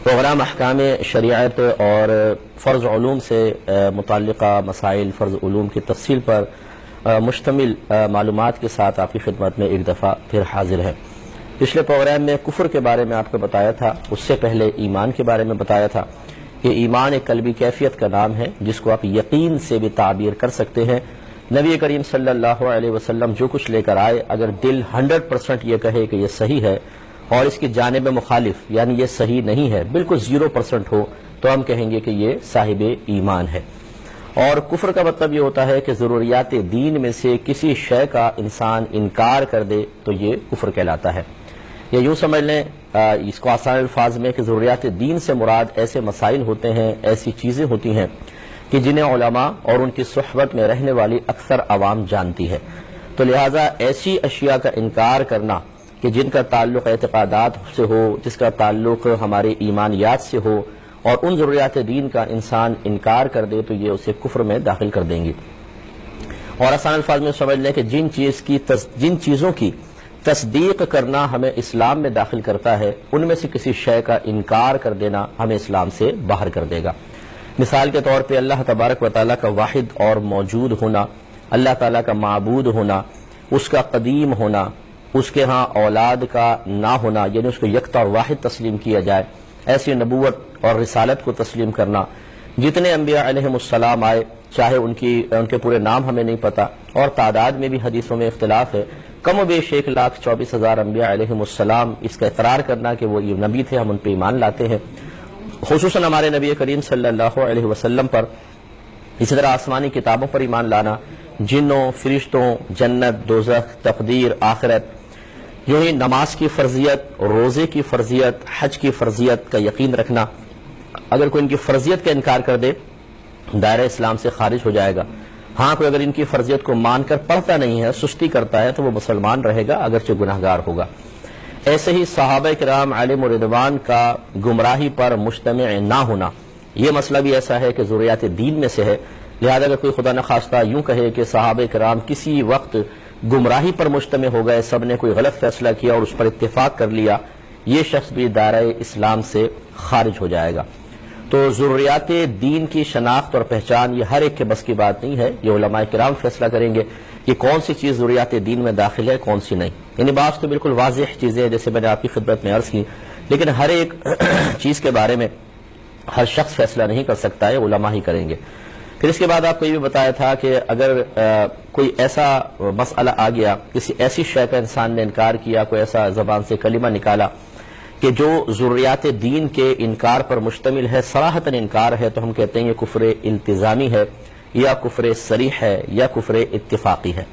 Programme احکام شریعت اور فرض علوم سے متعلقہ مسائل، فرض علوم کی تفصیل پر مشتمل معلومات کے ساتھ آپ کی خدمت میں ایک دفعہ پھر حاضر ہے۔ پچھلے پروگرام میں کفر کے بارے میں آپ کو بتایا تھا، اس سے پہلے ایمان کے بارے میں بتایا تھا کہ ایمان ایک قلبی کیفیت کا نام ہے جس کو آپ یقین سے بھی تعبیر کر سکتے ہیں۔ نبی کریم صلی اللہ علیہ وسلم جو کچھ لے کر آئے، اگر دل 100% یہ کہے کہ یہ صحیح ہے اور اس کی جانب مخالف یعنی یہ صحیح نہیں ہے، بالکل 0% ہو، تو ہم کہیں گے کہ یہ صاحب ایمان ہے۔ اور کفر کا مطلب یہ ہوتا ہے کہ ضروریات دین میں سے کسی شے کا انسان انکار کر دے تو یہ کفر کہلاتا ہے۔ یا یوں سمجھ لیں اس کو آسان الفاظ میں کہ ضروریات دین سے مراد ایسے مسائل ہوتے ہیں، ایسی چیزیں ہوتی ہیں کہ جنہیں علماء اور ان کی صحبت میں رہنے والی اکثر عوام جانتی ہے، تو لہٰذا ایسی اشیاء کا انکار کرنا کہ جن کا تعلق اعتقادات سے ہو، جس کا تعلق ہمارے ایمانیات سے ہو، اور ان ضروریات دین کا انسان انکار کر دے تو یہ اسے کفر میں داخل کر دیں گی۔ اور آسان الفاظ میں سمجھ لیں کہ جن چیزوں کی تصدیق کرنا ہمیں اسلام میں داخل کرتا ہے، ان میں سے کسی شے کا انکار کر دینا ہمیں اسلام سے باہر کر دے گا۔ مثال کے طور پہ اللہ تبارک و تعالیٰ کا واحد اور موجود ہونا، اللہ تعالیٰ کا معبود ہونا، اس کا قدیم ہونا، اس کے ہاں اولاد کا نہ ہونا یعنی اس کو یکتا اور واحد تسلیم کیا جائے، ایسی نبوت اور رسالت کو تسلیم کرنا۔ جتنے انبیاء علیہم السلام آئے، چاہے ان کے پورے نام ہمیں نہیں پتا اور تعداد میں بھی حدیثوں میں اختلاف ہے، کم و بیش 1,24,000 انبیاء علیہم السلام، اس کا اقرار کرنا کہ وہ یہ نبی تھے، ہم ان پہ ایمان لاتے ہیں، خصوصاً ہمارے نبی کریم صلی اللہ علیہ وسلم پر۔ اسی طرح آسمانی کتابوں پر ایمان لانا، جنوں، فرشتوں، جنت، دوزخ، تقدیر، آخرت، یوں ہی نماز کی فرضیت، روزے کی فرضیت، حج کی فرضیت کا یقین رکھنا۔ اگر کوئی ان کی فرضیت کا انکار کر دے دائرہ اسلام سے خارج ہو جائے گا۔ ہاں کوئی اگر ان کی فرضیت کو مان کر پڑھتا نہیں ہے، سستی کرتا ہے، تو وہ مسلمان رہے گا اگرچہ گناہگار ہوگا۔ ایسے ہی صحابہ کرام علیہم رضوان کا گمراہی پر مجتمع نہ ہونا، یہ مسئلہ بھی ایسا ہے کہ ضروریات دین میں سے ہے، لہذا اگر کوئی خدا نخواستہ یوں کہے کہ صحابہ کرام کسی وقت گمراہی پر مجتمع ہو گئے، سب نے کوئی غلط فیصلہ کیا اور اس پر اتفاق کر لیا، یہ شخص بھی دائرہ اسلام سے خارج ہو جائے گا۔ تو ضروریات دین کی شناخت اور پہچان یہ ہر ایک کے بس کی بات نہیں ہے، یہ علماء کرام فیصلہ کریں گے کہ کون سی چیز ضروریات دین میں داخل ہے، کون سی نہیں۔ یعنی بعض تو بالکل واضح چیزیں جیسے میں نے آپ کی خدمت میں عرض کی، لیکن ہر ایک چیز کے بارے میں ہر شخص فیصلہ نہیں کر سکتا ہے، علماء ہی کریں گے۔ پھر اس کے بعد آپ کو یہ بھی بتایا تھا کہ اگر کوئی ایسا مسئلہ آ گیا، کسی ایسی شے کا انسان نے انکار کیا، کوئی ایسا زبان سے کلمہ نکالا کہ جو ضروریات دین کے انکار پر مشتمل ہے، صراحتاً انکار ہے، تو ہم کہتے ہیں یہ کفر التزامی ہے یا کفر صریح ہے یا کفر اتفاقی ہے۔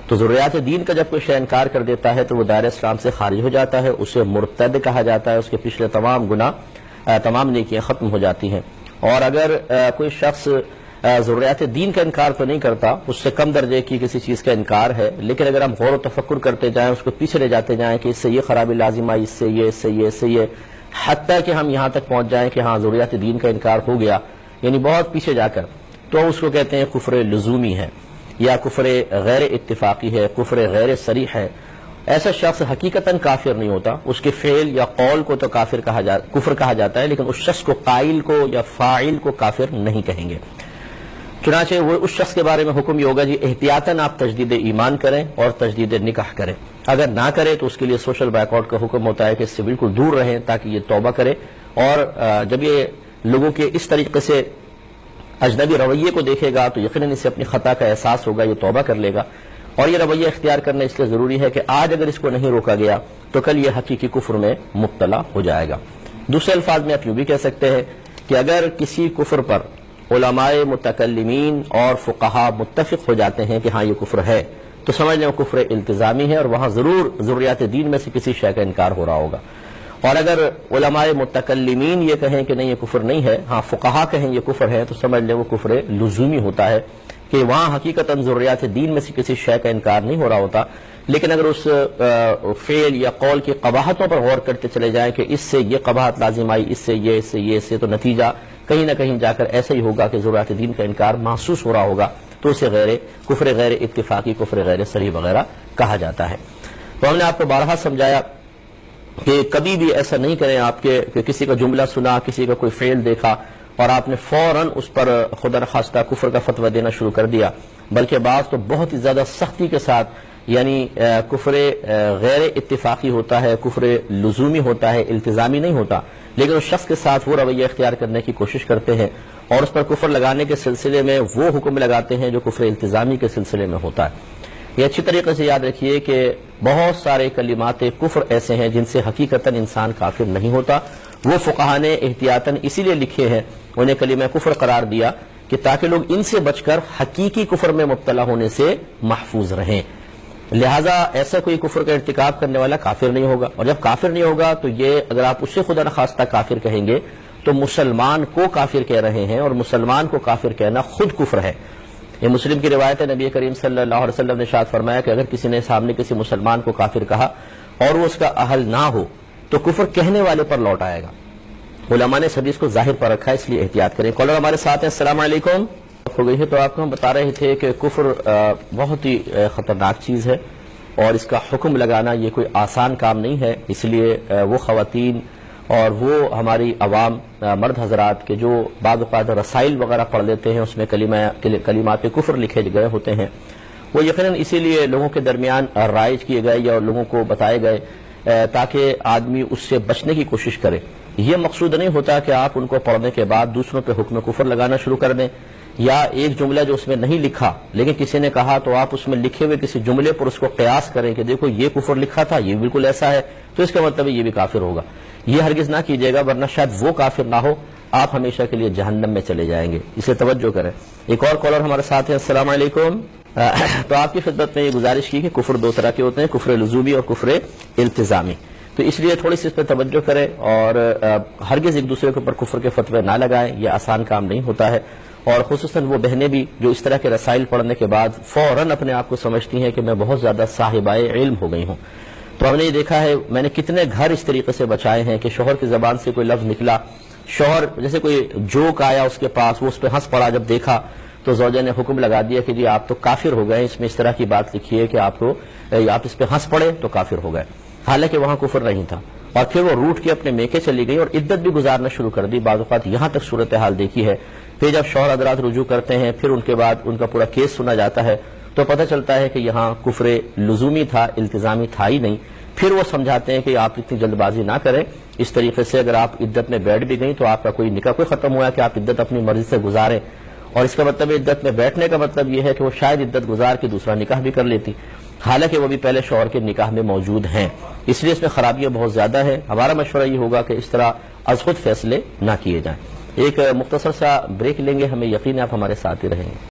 تو ضروریات دین کا جب کوئی شے انکار کر دیتا ہے تو وہ دائرہ اسلام سے خارج ہو جاتا ہے، اسے مرتد کہا جاتا ہے، اس کے پچھلے تمام گناہ، تمام نیکیاں ختم ہو جاتی ہیں۔ اور اگر کوئی شخص ضروریات دین کا انکار تو نہیں کرتا، اس سے کم درجے کی کسی چیز کا انکار ہے، لیکن اگر ہم غور و تفکر کرتے جائیں، اس کو پیچھے لے جاتے جائیں کہ اس سے یہ خرابی لازم آئی، اس سے یہ، اس سے یہ، اس سے یہ، حتیٰ کہ ہم یہاں تک پہنچ جائیں کہ ہاں ضروریات دین کا انکار ہو گیا، یعنی بہت پیچھے جا کر، تو اس کو کہتے ہیں کفر لزومی ہے یا کفر غیر اتفاقی ہے، کفر غیر صریح ہے۔ ایسا شخص حقیقتاً کافر نہیں ہوتا، اس کے فعل یا قول کو تو کفر کہا جاتا ہے، لیکن اس شخص کو، قائل کو یا فاعل کو کافر نہیں کہیں گے۔ چنانچہ وہ اس شخص کے بارے میں حکم یہ ہوگا جی احتیاطاً آپ تجدید ایمان کریں اور تجدید نکاح کریں، اگر نہ کریں تو اس کے لیے سوشل بائیک آؤٹ کا حکم ہوتا ہے کہ اس سے بالکل دور رہیں تاکہ یہ توبہ کرے۔ اور جب یہ لوگوں کے اس طریقے سے اجنبی رویے کو دیکھے گا تو یقیناً اسے اپنی خطا کا احساس ہوگا، یہ توبہ کر لے گا۔ اور یہ رویہ اختیار کرنا اس لیے ضروری ہے کہ آج اگر اس کو نہیں روکا گیا تو کل یہ حقیقی کفر میں مبتلا ہو جائے گا۔ دوسرے الفاظ میں آپ یوں بھی کہہ سکتے ہیں کہ اگر کسی کفر پر علماء متکلمین اور فقہا متفق ہو جاتے ہیں کہ ہاں یہ کفر ہے، تو سمجھ لیں وہ کفر التزامی ہے اور وہاں ضرور ضروریات دین میں سے کسی شے کا انکار ہو رہا ہوگا۔ اور اگر علماء متکلمین یہ کہیں کہ نہیں یہ کفر نہیں ہے، ہاں فقہا کہیں یہ کفر ہے، تو سمجھ لیں وہ کفر لزومی ہوتا ہے کہ وہاں حقیقتاً ضروریات دین میں سے کسی شے کا انکار نہیں ہو رہا ہوتا، لیکن اگر اس فعل یا قول کی قباحتوں پر غور کرتے چلے جائیں کہ اس سے یہ قباحت لازم آئی، اس سے یہ، اس سے یہ، اس سے، تو نتیجہ کہیں نہ کہیں جا کر ایسا ہی ہوگا کہ ضروریات دین کا انکار محسوس ہو رہا ہوگا، تو اسے کفر غیر اتفاقی، کفر غیر صریح وغیرہ کہا جاتا ہے۔ تو ہم نے آپ کو بارہا سمجھایا کہ کبھی بھی ایسا نہیں کریں آپ کے کہ کسی کا جملہ سنا، کسی کا کوئی فعل دیکھا اور آپ نے فوراً اس پر خدا نخواستہ کفر کا فتویٰ دینا شروع کر دیا، بلکہ بعض تو بہت ہی زیادہ سختی کے ساتھ، یعنی کفر غیر اتفاقی ہوتا ہے، کفر لزومی ہوتا ہے، التزامی نہیں ہوتا، لیکن اس شخص کے ساتھ وہ رویہ اختیار کرنے کی کوشش کرتے ہیں اور اس پر کفر لگانے کے سلسلے میں وہ حکم لگاتے ہیں جو کفر التزامی کے سلسلے میں ہوتا ہے۔ یہ اچھی طریقے سے یاد رکھیے کہ بہت سارے کلمات کفر ایسے ہیں جن سے حقیقتاً انسان کافر نہیں ہوتا، وہ فقہاء نے احتیاطاً اسی لیے لکھے ہیں، انہیں کلمہ کفر قرار دیا کہ تاکہ لوگ ان سے بچ کر حقیقی کفر میں مبتلا ہونے سے محفوظ رہیں، لہٰذا ایسا کوئی کفر کا ارتکاب کرنے والا کافر نہیں ہوگا، اور جب کافر نہیں ہوگا تو یہ اگر آپ اسے خدا نخواستہ کافر کہیں گے تو مسلمان کو کافر کہہ رہے ہیں، اور مسلمان کو کافر کہنا خود کفر ہے۔ یہ مسلم کی روایت ہے، نبی کریم صلی اللہ علیہ وسلم نے ارشاد فرمایا کہ اگر کسی نے سامنے کسی مسلمان کو کافر کہا اور وہ اس کا اہل نہ ہو تو کفر کہنے والے پر لوٹ آئے گا۔ علماء نے اس حدیث کو ظاہر پر رکھا ہے، اس لیے احتیاط کریں۔ کالر ہمارے ساتھ ہیں، السلام علیکم۔ ہو گئی ہے تو آپ کو ہم بتا رہے تھے کہ کفر بہت ہی خطرناک چیز ہے اور اس کا حکم لگانا یہ کوئی آسان کام نہیں ہے، اس لیے وہ خواتین اور وہ ہماری عوام مرد حضرات کے جو بعض اوقات رسائل وغیرہ پڑھ لیتے ہیں، اس میں کلمات کفر لکھے گئے ہوتے ہیں، وہ یقیناً اسی لیے لوگوں کے درمیان رائج کیے گئے یا لوگوں کو بتائے گئے تاکہ آدمی اس سے بچنے کی کوشش کرے۔ یہ مقصود نہیں ہوتا کہ آپ ان کو پڑھنے کے بعد دوسروں پہ حکم کفر لگانا شروع کر دیں، یا ایک جملہ جو اس میں نہیں لکھا لیکن کسی نے کہا تو آپ اس میں لکھے ہوئے کسی جملے پر اس کو قیاس کریں کہ دیکھو یہ کفر لکھا تھا، یہ بالکل ایسا ہے تو اس کا مطلب یہ بھی کافر ہوگا۔ یہ ہرگز نہ کیجیے گا، ورنہ شاید وہ کافر نہ ہو، آپ ہمیشہ کے لیے جہنم میں چلے جائیں گے، اسے توجہ کریں۔ ایک اور کالر ہمارے ساتھ ہیں، السلام علیکم۔ تو آپ کی خدمت میں یہ گزارش کی کہ کفر دو طرح کے ہوتے ہیں، کفر لزومی اور کفر التزامی، تو اس لیے تھوڑی سی اس پہ توجہ کریں اور ہرگز ایک دوسرے کے اوپر کفر کے فتوے نہ لگائیں، یہ آسان کام نہیں ہوتا ہے، اور خصوصاً وہ بہنیں بھی جو اس طرح کے رسائل پڑھنے کے بعد فوراً اپنے آپ کو سمجھتی ہیں کہ میں بہت زیادہ صاحبہ علم ہو گئی ہوں۔ تو ہم نے یہ دیکھا ہے، میں نے کتنے گھر اس طریقے سے بچائے ہیں کہ شوہر کی زبان سے کوئی لفظ نکلا، شوہر جیسے کوئی جوک آیا اس کے پاس، وہ اس پہ ہنس پڑا، جب دیکھا تو زوجہ نے حکم لگا دیا کہ جی آپ تو کافر ہو گئے، اس میں اس طرح کی بات لکھی ہے کہ آپ اس پہ ہنس پڑے تو کافر ہو گئے، حالانکہ وہاں کفر نہیں تھا، اور پھر وہ روٹ کے اپنے میکے چلی گئی اور عدت بھی گزارنا شروع کر دی، بعض اوقات یہاں تک صورتحال دیکھی ہے۔ پھر جب شوہر حضرات رجوع کرتے ہیں، پھر ان کے بعد ان کا پورا کیس سنا جاتا ہے تو پتہ چلتا ہے کہ یہاں کفر لزومی تھا، التزامی تھا ہی نہیں۔ پھر وہ سمجھاتے ہیں کہ آپ اتنی جلد بازی نہ کریں، اس طریقے سے اگر آپ عدت میں بیٹھ بھی گئیں تو آپ کا کوئی نکاح کوئی ختم ہوا کہ آپ عدت اپنی مرضی سے گزاریں، اور اس کا مطلب عدت میں بیٹھنے کا مطلب یہ ہے کہ وہ شاید عدت گزار کے دوسرا نکاح بھی کر لیتی، حالانکہ وہ بھی پہلے شوہر کے نکاح میں موجود ہیں، اس لیے اس میں خرابیاں بہت زیادہ ہیں۔ ہمارا مشورہ یہ ہوگا کہ اس طرح از خود فیصلے نہ کیے جائیں۔ ایک مختصر سا بریک لیں گے، ہمیں یقین ہے آپ ہمارے ساتھ ہی رہیں گے۔